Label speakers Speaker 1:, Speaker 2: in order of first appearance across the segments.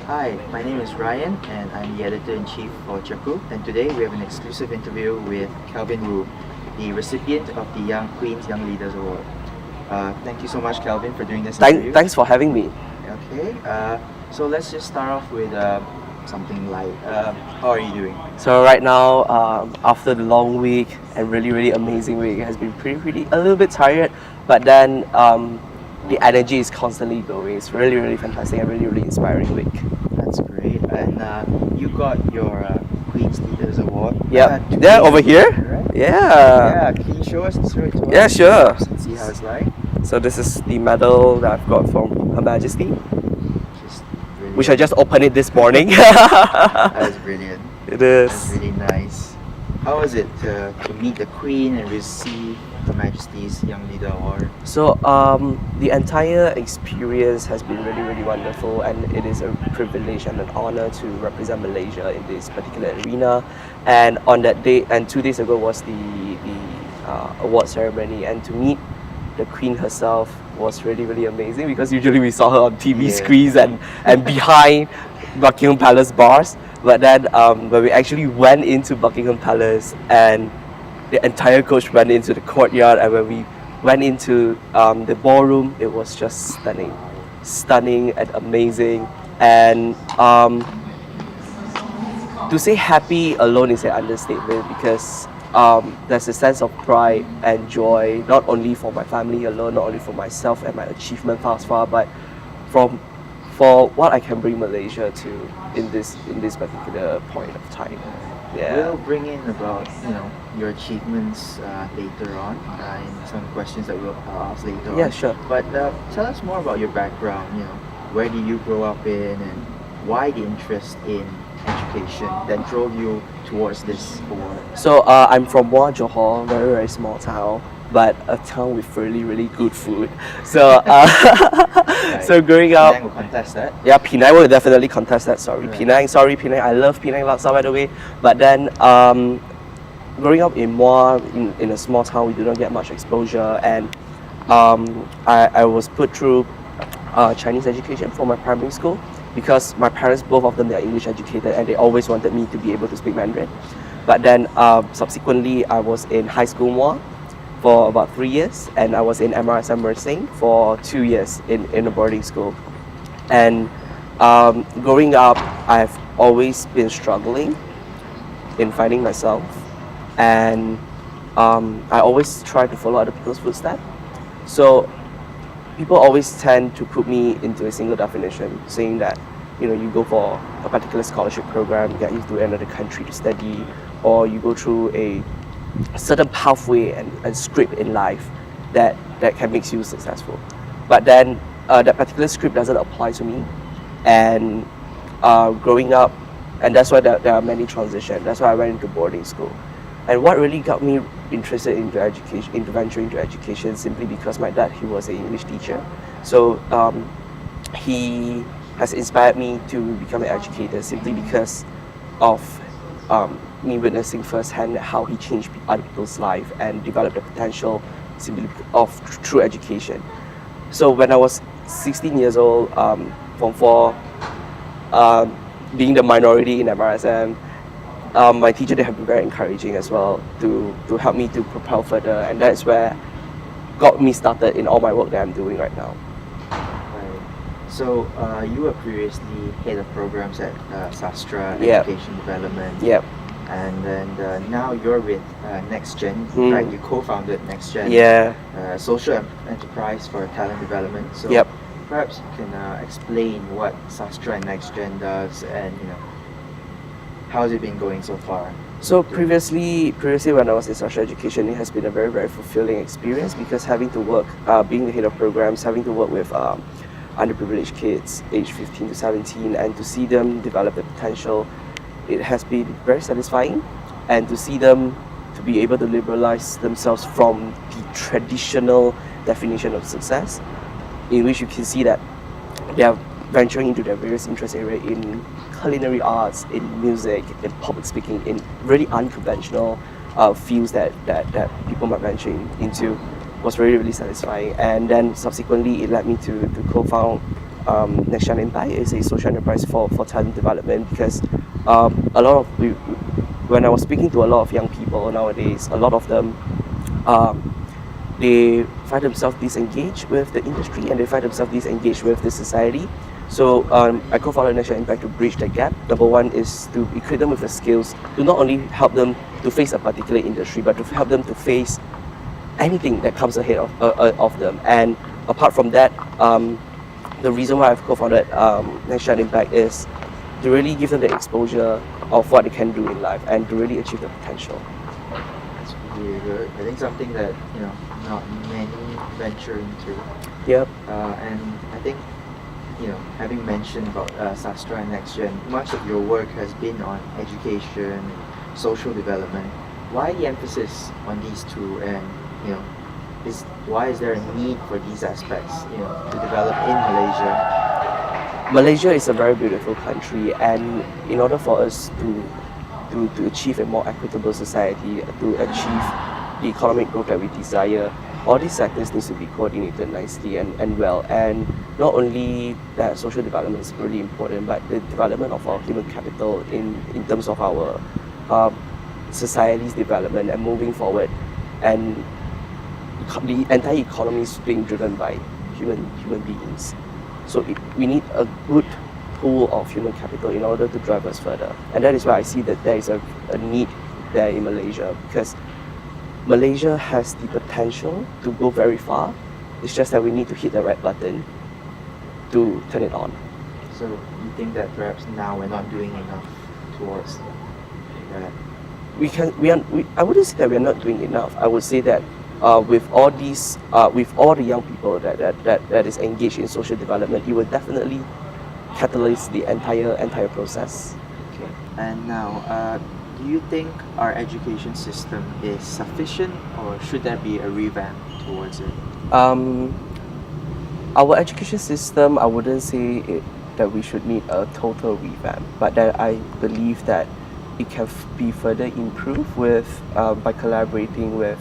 Speaker 1: Hi, my name is Ryan and I'm the editor-in-chief for CEKU, and today we have an exclusive interview with Kelvin Wu, the recipient of the Young Queens Young Leaders Award. Thank you so much, Kelvin, for doing this interview.
Speaker 2: Thanks for having me.
Speaker 1: Okay, so let's just start off with something light. How are you doing?
Speaker 2: So right now, after the long week and really amazing week, it has been pretty a little bit tired, but then the energy is constantly going. It's really fantastic and really inspiring week.
Speaker 1: That's great. And you got your Queens Leaders Award.
Speaker 2: Yeah, they're over here.
Speaker 1: Right?
Speaker 2: Yeah.
Speaker 1: Yeah, can you show us the to us?
Speaker 2: Yeah, sure.
Speaker 1: And see how it's like.
Speaker 2: So this is the medal that I've got from Her Majesty, which I just opened it this morning.
Speaker 1: That is brilliant.
Speaker 2: It is.
Speaker 1: That's really nice. How was it to meet the Queen and receive Her Majesty's Young Leader Award?
Speaker 2: So the entire experience has been really wonderful, and it is a privilege and an honor to represent Malaysia in this particular arena. And on that day, and 2 days ago was the award ceremony, and to meet the Queen herself was really amazing, because usually we saw her on TV screens and behind Buckingham Palace bars. But then when we actually went into Buckingham Palace and the entire coach went into the courtyard, and when we went into the ballroom, it was just stunning and amazing. And to say happy alone is an understatement, because there's a sense of pride and joy, not only for my family alone, not only for myself and my achievement thus far, but for what I can bring Malaysia to in this particular point of time. Yeah.
Speaker 1: We'll bring in about your achievements later on in some questions that we'll ask later on.
Speaker 2: Yeah, sure.
Speaker 1: But tell us more about your background. Where did you grow up in, and why the interest in education that drove you towards this award?
Speaker 2: So I'm from Johor, very small town, but a town with really good food. So
Speaker 1: Right.
Speaker 2: so growing up,
Speaker 1: Penang will contest that.
Speaker 2: yeah, Penang will definitely contest that. Sorry,
Speaker 1: Right.
Speaker 2: Penang. I love Penang laksa, by the way. But then growing up in Muar, in a small town, we do not get much exposure, and I was put through Chinese education for my primary school, because my parents, both of them, they are English educated, and they always wanted me to be able to speak Mandarin. But then subsequently, I was in high school Muar for about 3 years, and I was in MRSM Mersing for 2 years in a boarding school. And growing up, I've always been struggling in finding myself, and I always try to follow other people's footsteps. So people always tend to put me into a single definition, saying that you go for a particular scholarship program, get you to another country to study, or you go through a certain pathway and script in life that can make you successful. But then that particular script doesn't apply to me, and growing up, and that's why there are many transitions. That's why I went into boarding school. And what really got me interested into venturing into education, simply because my dad, he was an English teacher. So he has inspired me to become an educator, simply because of me witnessing firsthand how he changed other people's life and developed the potential simply through education. So when I was 16 years old, Form 4, being the minority in MRSM, my teacher, they have been very encouraging as well to help me to propel further, and that's where got me started in all my work that I'm doing right now.
Speaker 1: Right. So you were previously head of programs at SASTRA,
Speaker 2: Yep.
Speaker 1: Education Development.
Speaker 2: Yep.
Speaker 1: And then now you're with NexGen. Right? You co-founded NexGen.
Speaker 2: Yeah.
Speaker 1: Social enterprise for talent development. So
Speaker 2: Yep.
Speaker 1: perhaps you can explain what SASTRA and NexGen does, and how's it been going so far?
Speaker 2: So previously when I was in social education, it has been a very fulfilling experience, because having to work, being the head of programs, having to work with underprivileged kids aged 15 to 17, and to see them develop the potential, it has been very satisfying. And to see them to be able to liberalize themselves from the traditional definition of success, in which you can see that they are venturing into their various interest areas in culinary arts, in music, in public speaking, in really unconventional fields that people might venture into, was really satisfying. And then subsequently it led me to co-found NexGen Impact is a social enterprise for talent development, because when I was speaking to a lot of young people nowadays, a lot of them they find themselves disengaged with the industry, and they find themselves disengaged with the society. So I co-founded NexGen Impact to bridge that gap. Number one is to equip them with the skills to not only help them to face a particular industry, but to help them to face anything that comes ahead of them. And apart from that, the reason why I've co-founded NexGen Impact is to really give them the exposure of what they can do in life and to really achieve their potential.
Speaker 1: That's really good. I think something that not many venture into.
Speaker 2: Yep.
Speaker 1: And I think having mentioned about SASTRA and NexGen, much of your work has been on education, social development. Why the emphasis on these two, and why is there a need for these aspects to develop in Malaysia?
Speaker 2: Malaysia is a very beautiful country, and in order for us to achieve a more equitable society, to achieve the economic growth that we desire, all these sectors needs to be coordinated nicely and well. And not only that social development is really important, but the development of our human capital in terms of our society's development and moving forward, and the entire economy is being driven by human beings. So we need a good pool of human capital in order to drive us further. And that is why I see that there is a need there in Malaysia, because Malaysia has the potential to go very far. It's just that we need to hit the right button to turn it on.
Speaker 1: So you think that perhaps now we're not doing enough towards that?
Speaker 2: I wouldn't say that we are not doing enough. I would say that with all the young people that is engaged in social development, it will definitely catalyze the entire process.
Speaker 1: Okay. And now, do you think our education system is sufficient, or should there be a revamp towards it?
Speaker 2: Our education system, I wouldn't say that we should need a total revamp, but that I believe that it can be further improved by collaborating with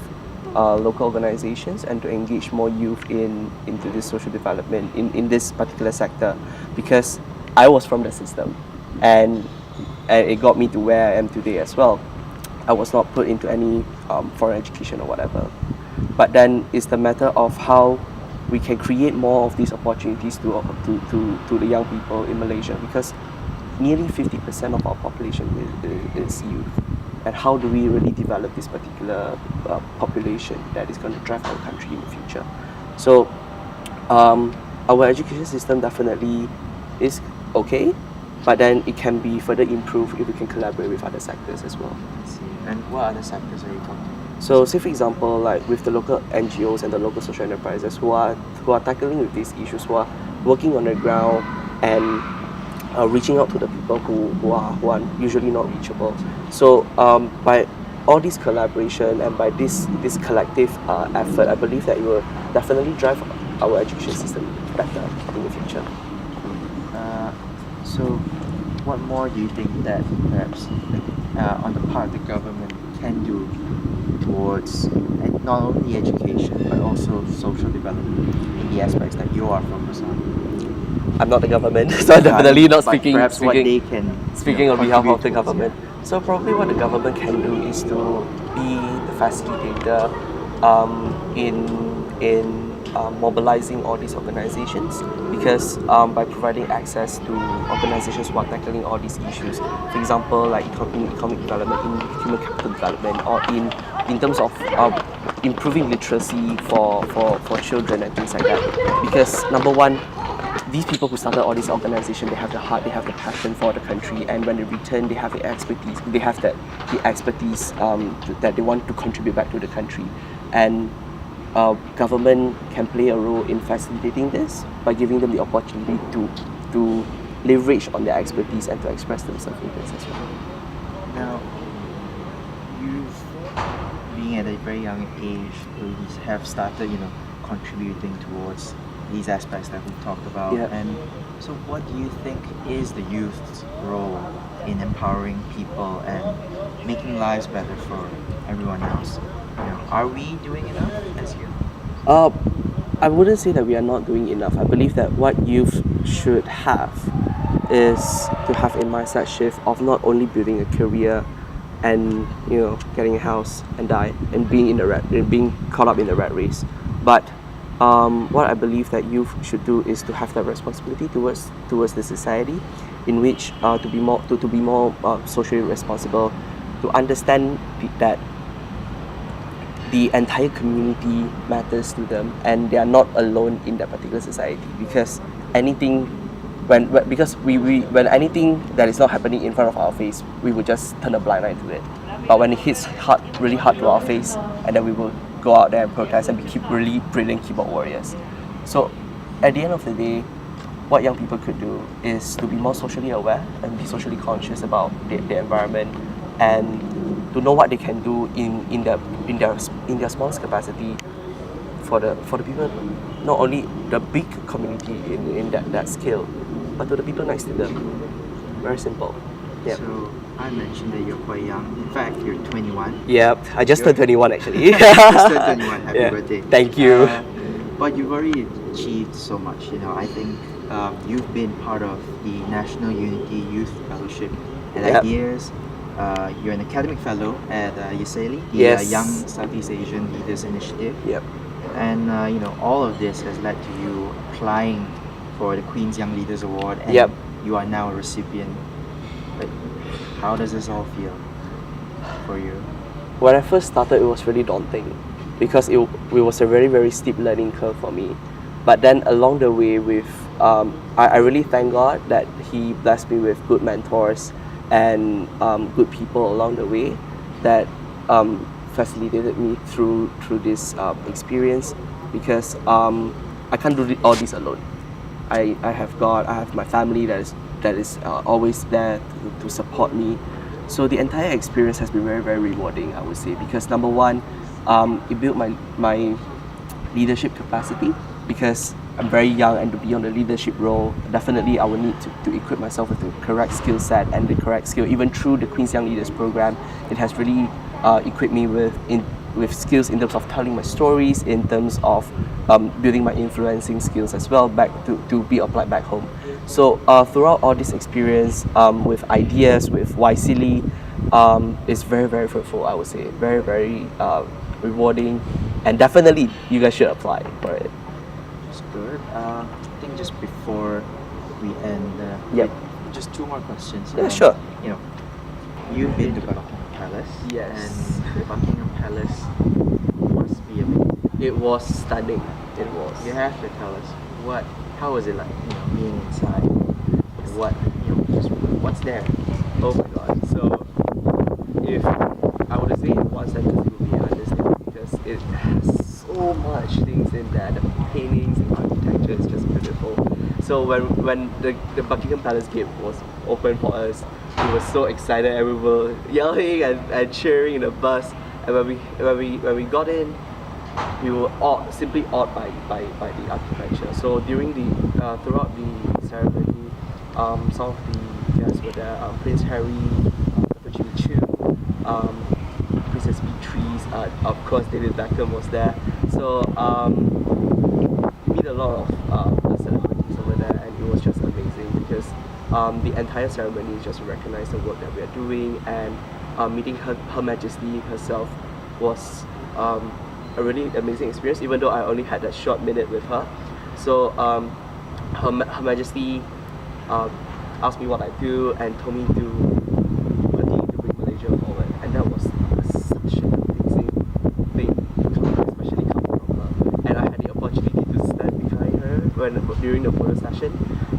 Speaker 2: local organizations and to engage more youth into this social development in this particular sector, because I was from the system and it got me to where I am today as well. I was not put into any foreign education or whatever, but then it's the matter of how we can create more of these opportunities to the young people in Malaysia, because nearly 50% of our population is youth. And how do we really develop this particular population that is going to drive our country in the future? So our education system definitely is okay, but then it can be further improved if we can collaborate with other sectors as well.
Speaker 1: I see. And what other sectors are you talking about?
Speaker 2: So say for example, like with the local NGOs and the local social enterprises who are tackling with these issues, who are working on the ground and reaching out to the people who are usually not reachable. So by all this collaboration and by this collective effort, I believe that it will definitely drive our education system better in the future.
Speaker 1: So what more do you think that perhaps on the part of the government can do towards not only education but also social development in the aspects that you are focused on?
Speaker 2: I'm not the government, so I'm definitely not
Speaker 1: but
Speaker 2: speaking
Speaker 1: what they can
Speaker 2: on behalf of the
Speaker 1: contribute
Speaker 2: government.
Speaker 1: towards,
Speaker 2: So probably what the government can do is to be the facilitator in mobilizing all these organizations, because by providing access to organizations who are tackling all these issues, for example, like economic development, in human capital development, or in terms of improving literacy for children and things like that. Because number one, these people who started all these organizations, they have the heart, they have the passion for the country, and when they return, they have the expertise. They have the expertise that they want to contribute back to the country, and government can play a role in facilitating this by giving them the opportunity to leverage on their expertise and to express themselves in this as well.
Speaker 1: Now, you've, being at a very young age, already have started, contributing towards these aspects that we've talked about.
Speaker 2: Yeah.
Speaker 1: And so what do you think is the youth's role in empowering people and making lives better for everyone else? Are we doing enough as youth?
Speaker 2: I wouldn't say that we are not doing enough. I believe that what youth should have is to have a mindset shift of not only building a career and getting a house and die and being caught up in the rat race, but what I believe that youth should do is to have that responsibility towards the society, in which to be more socially responsible, to understand that the entire community matters to them and they are not alone in that particular society, because anything when anything that is not happening in front of our face, we would just turn a blind eye to it. But when it hits really hard to our face, and then we will go out there and protest and be really brilliant keyboard warriors. So at the end of the day, what young people could do is to be more socially aware and be socially conscious about the environment, and to know what they can do in their smallest capacity for the people, not only the big community in that scale, but to the people next to them. Very simple. Yep.
Speaker 1: So I mentioned that you're quite young. In fact, you're 21.
Speaker 2: Yep, I just turned 21 actually.
Speaker 1: Just turned 21. Happy birthday.
Speaker 2: Thank you.
Speaker 1: But you've already achieved so much. I think you've been part of the National Unity Youth Fellowship and
Speaker 2: Yep.
Speaker 1: Ideas. You're an academic fellow at YSEALI, the
Speaker 2: Yes.
Speaker 1: Young Southeast Asian Leaders Initiative.
Speaker 2: Yep.
Speaker 1: And all of this has led to you applying for the Queen's Young Leaders Award, and
Speaker 2: Yep.
Speaker 1: you are now a recipient. Like, how does this all feel for you?
Speaker 2: When I first started, it was really daunting because it was a very, very steep learning curve for me. But then along the way, I really thank God that He blessed me with good mentors and good people along the way that facilitated me through this experience, because I can't do all this alone. I have God, I have my family that is always there to support me. So the entire experience has been very, very rewarding, I would say, because number one, it built my leadership capacity, because I'm very young, and to be on a leadership role, definitely I will need to equip myself with the correct skill set and the correct skill. Even through the Queen's Young Leaders program, it has really equipped me with skills in terms of telling my stories, in terms of building my influencing skills as well, back to be applied back home. So throughout all this experience with ideas, with YSEALI, it's very, very fruitful, I would say. Very, very rewarding, and definitely you guys should apply for it.
Speaker 1: That's good. I think just before we end,
Speaker 2: Yep.
Speaker 1: just two more questions.
Speaker 2: Yeah, sure.
Speaker 1: You've been to Buckingham Palace.
Speaker 2: Yes.
Speaker 1: And the Buckingham Palace must be amazing.
Speaker 2: It was stunning. It was.
Speaker 1: You have to tell us how was it like, being inside? What's there?
Speaker 2: Oh my god. So if I were to say in one sentence, it would be an understatement, because it has so much things in there. The paintings, the architecture is just beautiful. So when the Buckingham Palace gate was open for us, we were so excited, and we were yelling and cheering in the bus. And when we got in, we were simply awed by the architecture. So throughout the ceremony, some of the guests were there. Prince Harry, Dr. Jimmy Choo, Princess Beatrice, of course David Beckham was there. So we meet a lot of celebrities over there, and it was just amazing, because the entire ceremony is just to recognize the work that we are doing, and meeting Her Majesty herself was a really amazing experience, even though I only had that short minute with her. So Her Majesty asked me what I do and told me to continue to bring Malaysia forward, and that was such an amazing thing, especially coming from her. And I had the opportunity to stand behind her during the photo session,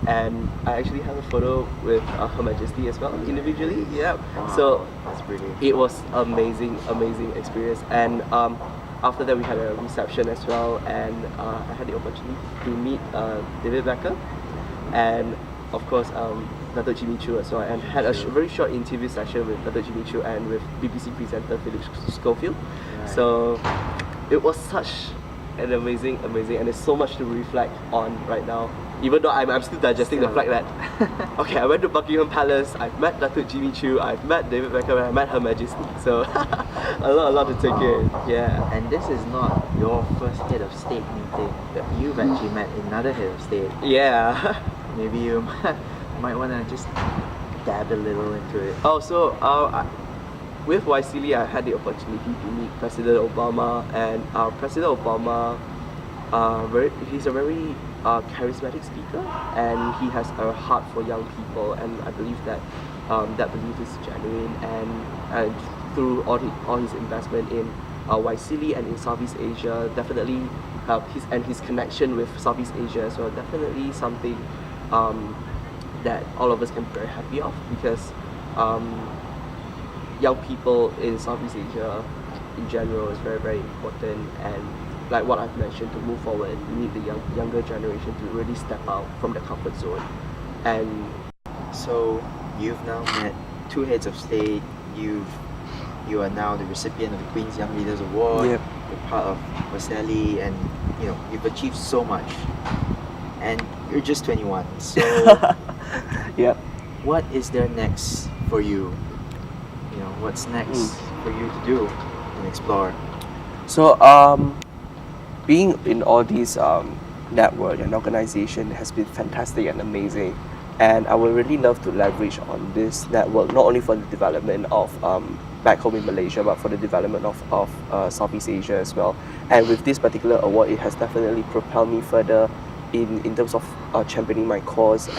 Speaker 2: and I actually have a photo with Her Majesty as well, individually. Yeah.
Speaker 1: Wow,
Speaker 2: So
Speaker 1: that's brilliant.
Speaker 2: it was amazing experience. And after that, we had a reception as well, and I had the opportunity to meet David Beckham, and of course Dr. Jimmy Choo as well, and had a very short interview session with Dr. Jimmy Choo and with BBC presenter Philip Schofield.
Speaker 1: Right.
Speaker 2: So it was such an amazing, and there's so much to reflect on right now. Even though I'm still digesting the fact that okay, I went to Buckingham Palace, I've met Dr. Jimmy Choo, I've met David Beckham, and I met Her Majesty. So a lot to take in. Yeah.
Speaker 1: And this is not your first head of state meeting. You've actually met another head of state.
Speaker 2: Yeah.
Speaker 1: maybe you might want to just dab a little into it.
Speaker 2: With YSEALI, I had the opportunity to meet President Obama, and President Obama, he's a very charismatic speaker, and he has a heart for young people, and I believe that that belief is genuine, and through all his investment in YSEALI and in Southeast Asia, definitely his connection with Southeast Asia as well, definitely something that all of us can be very happy of, because young people in Southeast Asia in general is very, very important, and like what I've mentioned, to move forward, we need the younger generation to really step out from the comfort zone. And
Speaker 1: So you've now met 2 heads of state. You are now the recipient of the Queen's Young Leaders Award.
Speaker 2: Yep.
Speaker 1: You're part of YSEALI, and you've achieved so much. And you're just 21. So
Speaker 2: yeah.
Speaker 1: what is there next for you? What's next for you to do and explore?
Speaker 2: So being in all these network and organization has been fantastic and amazing, and I would really love to leverage on this network, not only for the development of back home in Malaysia, but for the development of Southeast Asia as well. And with this particular award, it has definitely propelled me further in terms of championing my cause,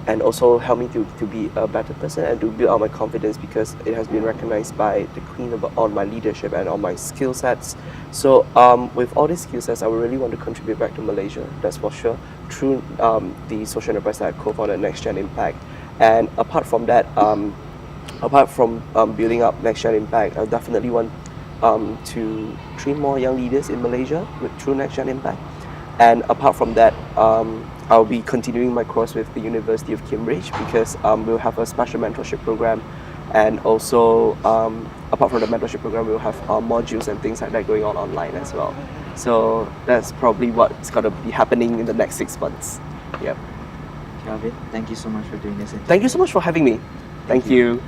Speaker 2: and also help me to be a better person and to build up my confidence, because it has been recognized by the Queen on my leadership and on my skill sets. So with all these skill sets, I would really want to contribute back to Malaysia, that's for sure, through the social enterprise that I co-founded, NexGen Impact. And apart from that, apart from building up NexGen Impact, I definitely want to train more young leaders in Malaysia through NexGen Impact. And apart from that, I'll be continuing my course with the University of Cambridge, because we'll have a special mentorship program, and also apart from the mentorship program, we'll have modules and things like that going on online as well. So that's probably what's going to be happening in the next 6 months. Yep.
Speaker 1: Kelvin, thank you so much for doing this interview.
Speaker 2: Thank you so much for having me. Thank you.